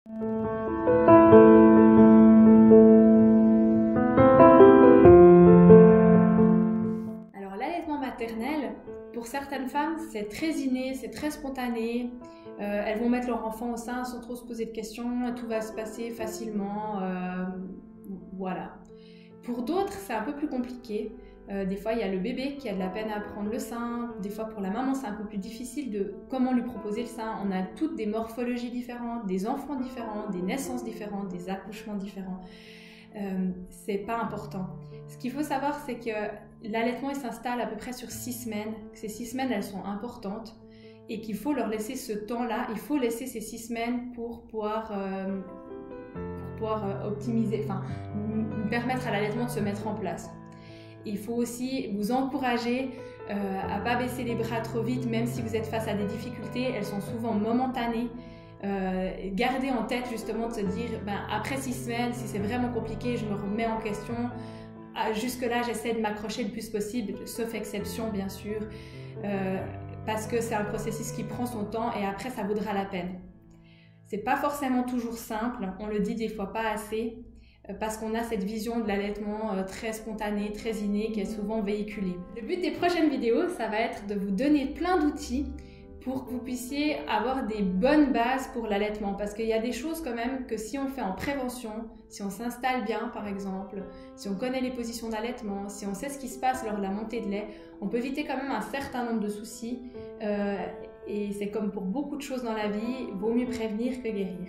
Alors l'allaitement maternel, pour certaines femmes, c'est très inné, c'est très spontané. Elles vont mettre leur enfant au sein sans trop se poser de questions, tout va se passer facilement, voilà. Pour d'autres, c'est un peu plus compliqué. Des fois, il y a le bébé qui a de la peine à prendre le sein. Des fois, pour la maman, c'est un peu plus difficile de comment lui proposer le sein. On a toutes des morphologies différentes, des enfants différents, des naissances différentes, des accouchements différents. C'est pas important. Ce qu'il faut savoir, c'est que l'allaitement il s'installe à peu près sur 6 semaines. Ces 6 semaines, elles sont importantes et qu'il faut leur laisser ce temps-là. Il faut laisser ces 6 semaines pour pouvoir optimiser, permettre à l'allaitement de se mettre en place. Il faut aussi vous encourager à ne pas baisser les bras trop vite, même si vous êtes face à des difficultés. Elles sont souvent momentanées. Gardez en tête justement de se dire après 6 semaines, si c'est vraiment compliqué, je me remets en question. Jusque là j'essaie de m'accrocher le plus possible, sauf exception bien sûr, parce que c'est un processus qui prend son temps et après ça vaudra la peine. C'est pas forcément toujours simple, on le dit des fois pas assez, parce qu'on a cette vision de l'allaitement très spontanée, très innée, qui est souvent véhiculée. Le but des prochaines vidéos, ça va être de vous donner plein d'outils pour que vous puissiez avoir des bonnes bases pour l'allaitement. Parce qu'il y a des choses quand même que si on fait en prévention, si on s'installe bien par exemple, si on connaît les positions d'allaitement, si on sait ce qui se passe lors de la montée de lait, on peut éviter quand même un certain nombre de soucis. Et c'est comme pour beaucoup de choses dans la vie, vaut mieux prévenir que guérir.